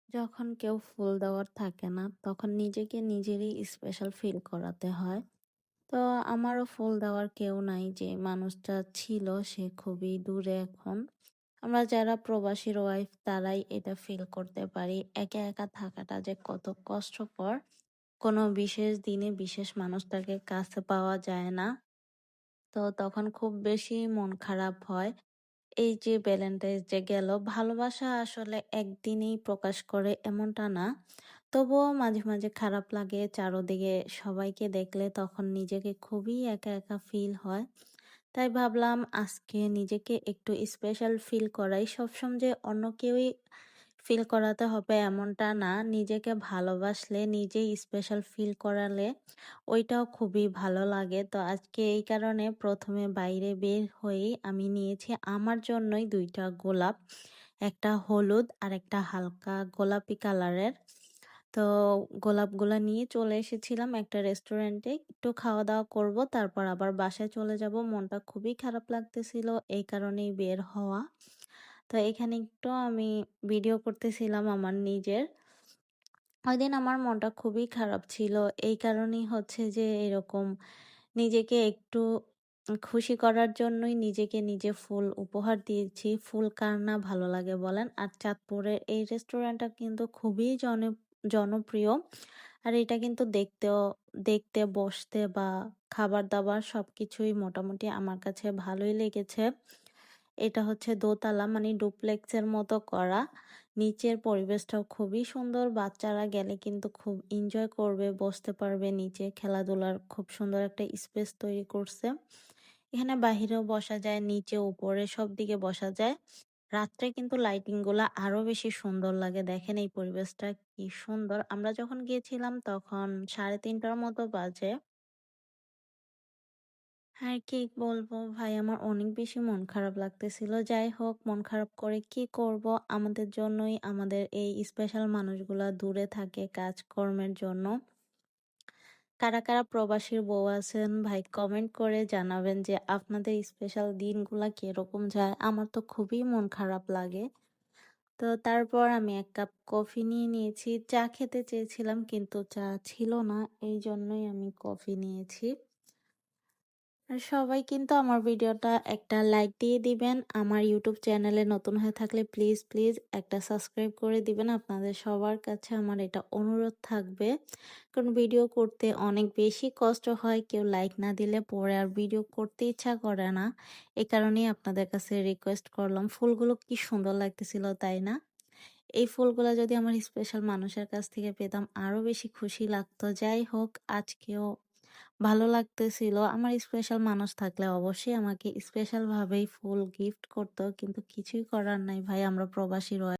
যখন কেউ ফুল দেওয়ার থাকে না, তখন নিজেকে নিজেরই স্পেশাল ফিল করাতে হয়। তো আমারও ফুল দেওয়ার কেউ নাই, যে মানুষটা ছিল সে খুবই দূরে এখন। আমরা যারা প্রবাসীর ওয়াইফ তারাই এটা ফিল করতে পারি, একা একা থাকাটা যে কত কষ্টকর। কোনো বিশেষ দিনে বিশেষ মানুষটাকে কাছে পাওয়া যায় না, তো তখন খুব বেশি মন খারাপ হয়। এই যে ভ্যালেন্টাইন্স ডে গেল, ভালোবাসা আসলে একদিনেই প্রকাশ করে এমনটা না। তবুও মাঝে মাঝে খারাপ লাগে, চারদিকে সবাইকে দেখলে তখন নিজেকে খুবই একা একা ফিল হয়। তাই ভাবলাম আজকে নিজেকে একটু স্পেশাল ফিল করাই। সবসময় যে অন্য কেউই ফিল করাতে হবে এমনটা না, নিজেকে ভালোবাসলে নিজেই স্পেশাল ফিল করালে ওইটাও খুবই ভালো লাগে। তো আজকে এই কারণে প্রথমে বাইরে বের হয়েই আমি নিয়েছি আমার জন্যই 2টা গোলাপ, একটা হলুদ আর একটা হালকা গোলাপি কালারের। তো গোলাপগুলা নিয়ে চলে এসেছিলাম একটা রেস্টুরেন্টে, একটু খাওয়া দাওয়া করব, তারপর আবার বাসায় চলে যাব। মনটা খুবই খারাপ লাগতেছিল, এই কারণেই বের হওয়া। তো এখানে একটু আমি ভিডিও করতেছিলাম আমার নিজের। ওইদিন আমার মনটা খুবই খারাপ ছিল, এই কারণেই হচ্ছে যে এরকম নিজেকে একটু খুশি করার জন্যই নিজেকে নিজে ফুল উপহার দিয়েছি। ফুল কার না ভালো লাগে বলেন? আর চাঁদপুরের এই রেস্টুরেন্টটা কিন্তু খুবই জনপ্রিয়। আর এটা কিন্তু দেখতে বসতে বা খাবার দাবার সবকিছুই মোটামুটি আমার কাছে ভালোই লেগেছে। এটা হচ্ছে দোতলা, মানে ডুপ্লেক্সের মতো করা। নিচের পরিবেশটাও খুবই সুন্দর, বাচ্চারা গেলে কিন্তু খুব এনজয় করবে, বসতে পারবে নিচে, খেলাধুলার খুব সুন্দর একটা স্পেস তৈরি করছে। এখানে বাহিরেও বসা যায়, নিচে উপরে সব দিকে বসা যায়। রাত্রে কিন্তু লাইটিং গুলা আরো বেশি সুন্দর লাগে, দেখেন এই পরিবেশটা কি সুন্দর। আমরা যখন গিয়েছিলাম তখন 3:30টার মতো বাজে। আর কি বলবো ভাই, আমার অনেক বেশি মন খারাপ লাগতেছিল। যাই হোক, মন খারাপ করে কি করব, আমাদের জন্যই আমাদের এই স্পেশাল মানুষগুলা দূরে থাকে কাজকর্মের জন্য। কারা কারা প্রবাসীর বউ আছেন ভাই, কমেন্ট করে জানাবেন যে আপনাদের স্পেশাল দিনগুলা কিরকম যায়। আমার তো খুবই মন খারাপ লাগে। তো তারপর আমি 1 কাপ কফি নিয়ে নিয়েছি। চা খেতে চেয়েছিলাম কিন্তু চা ছিল না, এই জন্যই আমি কফি নিয়েছি। আর সবাই কিন্তু আমার ভিডিওটা একটা লাইক দিয়ে দিবেন। আমার ইউটিউব চ্যানেলে নতুন হয়ে থাকলে প্লিজ প্লিজ একটা সাবস্ক্রাইব করে দিবেন। আপনাদের সবার কাছে আমার এটা অনুরোধ থাকবে, কারণ ভিডিও করতে অনেক বেশি কষ্ট হয়, কেউ লাইক না দিলে পরে আর ভিডিও করতে ইচ্ছা করে না। এই কারণেই আপনাদের কাছে রিকোয়েস্ট করলাম। ফুলগুলো কি সুন্দর লাগতেছিল তাই না? এই ফুলগুলো যদি আমার স্পেশাল মানুষের কাছ থেকে পেতাম আরো বেশি খুশি লাগতো। যাই হোক, আজকেও ভালো লাগতেছিল। আমার স্পেশাল মানুষ থাকলে অবশ্যই আমাকে স্পেশাল ভাবেই ফুল গিফট করতো, কিন্তু কিছুই করার নাই ভাই, আমরা প্রবাসী